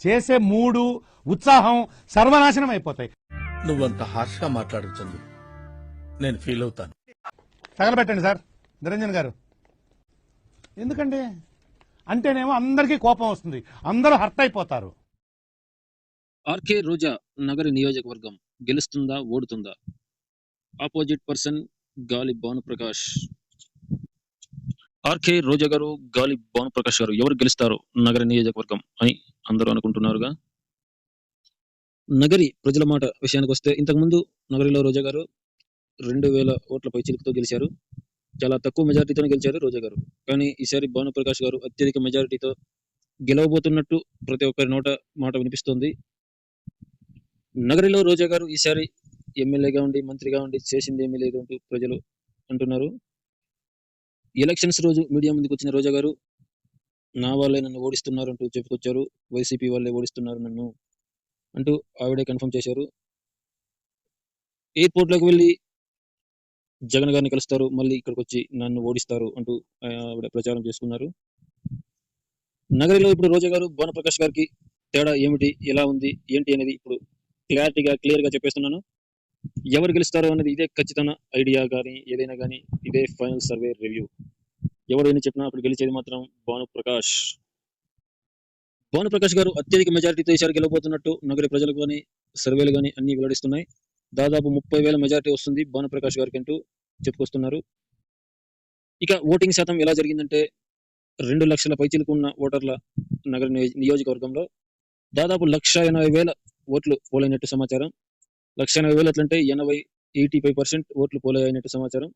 చేసే మూడు ఉత్సాహం సర్వనాశనం అయిపోతాయి. నువ్వంత హార్ష్గా మాట్లాడుతుంది నేను ఫీల్ అవుతాను. తగలబెట్టండి సార్ నిరంజన్ గారు. ఎందుకండి అంటేనేమో అందరికీ కోపం వస్తుంది, అందరూ హర్ట్ అయిపోతారు. ఆర్కే రోజా నగరి నియోజకవర్గం గెలుస్తుందా ఓడుతుందా? ఆపోజిట్ పర్సన్ గాలి భానుప్రకాష్. ఆర్కే రోజా గారు, గాలి భానుప్రకాష్ గారు ఎవరు గెలుస్తారు నగరి నియోజకవర్గం అని అందరూ అనుకుంటున్నారుగా. నగరి ప్రజల మాట విషయానికి వస్తే ఇంతకుముందు నగరిలో రోజా గారు 2000 ఓట్లపై చిలుకుతో గెలిచారు. చాలా తక్కువ మెజారిటీతో గెలిచారు రోజా గారు. కానీ ఈసారి భానుప్రకాష్ గారు అత్యధిక మెజారిటీతో గెలవబోతున్నట్టు ప్రతి ఒక్కరి నోట మాట వినిపిస్తోంది. నగరిలో రోజా గారు ఈసారి ఎమ్మెల్యేగా ఉండి మంత్రిగా ఉండి చేసింది ఏమీ లేదు అంటూ ప్రజలు అంటున్నారు. ఎలక్షన్స్ రోజు మీడియా ముందుకు వచ్చిన రోజా గారు నా వాళ్ళే నన్ను ఓడిస్తున్నారు అంటూ చెప్పుకొచ్చారు. వైసీపీ వాళ్ళే ఓడిస్తున్నారు నన్ను అంటూ ఆవిడే కన్ఫర్మ్ చేశారు. ఎయిర్పోర్ట్లోకి వెళ్ళి జగన్ గారిని కలుస్తారు, మళ్ళీ ఇక్కడికి వచ్చి నన్ను ఓడిస్తారు అంటూ ఆవిడ ప్రచారం చేసుకున్నారు. నగరిలో ఇప్పుడు రోజా గారు భానుప్రకాష్ గారికి తేడా ఏమిటి, ఎలా ఉంది, ఏంటి అనేది ఇప్పుడు క్లియర్గా చెప్పేస్తున్నాను. ఎవరు గెలుస్తారో అనేది ఇదే ఖచ్చితమైన ఐడియా కానీ ఏదైనా కానీ ఇదే ఫైనల్ సర్వే రివ్యూ. ఎవరైనా చెప్పినా అప్పుడు గెలిచేది మాత్రం భానుప్రకాష్. భానుప్రకాష్ గారు అత్యధిక మెజారిటీతో ఈసారి గెలవబోతున్నట్టు నగరి ప్రజలు కానీ సర్వేలు కానీ అన్ని వెల్లడిస్తున్నాయి. దాదాపు 30,000 మెజారిటీ వస్తుంది భానుప్రకాష్ గారికి అంటూ చెప్పుకొస్తున్నారు. ఇక ఓటింగ్ శాతం ఎలా జరిగిందంటే 2 లక్షల పైచిలకు ఉన్న ఓటర్ల నగర నియోజకవర్గంలో దాదాపు 1,80,000 ఓట్లు పోలైనట్టు సమాచారం. 1,80,000 ఎట్లంటే 85% ఓట్లు పోలైనట్టు సమాచారం.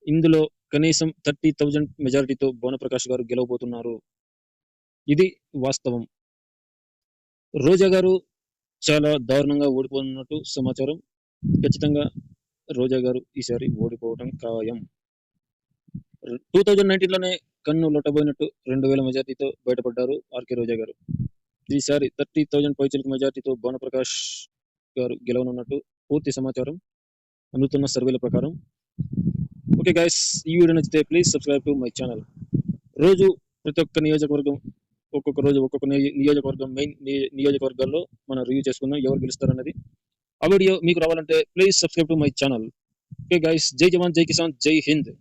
ఇందులో కనీసం 30,000 మెజారిటీతో భానుప్రకాష్ గారు గెలవబోతున్నారు. ఇది వాస్తవం. రోజా గారు చాలా దారుణంగా ఓడిపోతున్నట్టు సమాచారం. ఖచ్చితంగా రోజా గారు ఈసారి ఓడిపోవడం ఖాయం. 2019లోనే కన్ను లొట్టబోయినట్టు 2,000 మెజార్టీతో బయటపడ్డారు ఆర్కే రోజా గారు. ఈసారి 30,000 పైచిలకు మెజార్టీతో భానుప్రకాష్ గారు గెలవనున్నట్టు పూర్తి సమాచారం అందుతున్న సర్వేల ప్రకారం. ఓకే గైస్, ఈ వీడియో నచ్చితే please subscribe to my channel. రోజు ప్రతి ఒక్క నియోజకవర్గం ఒక్కొక్క రోజు ఒక్కొక్క నియోజకవర్గం మెయిన్ నియోజకవర్గాల్లో మనం రివ్యూ చేసుకుందాం ఎవరు గెలుస్తారన్నది. ఆ వీడియో మీకు రావాలంటే please subscribe to my channel. Okay guys, జై జవాన్, జై కిసాన్, జై హింద్.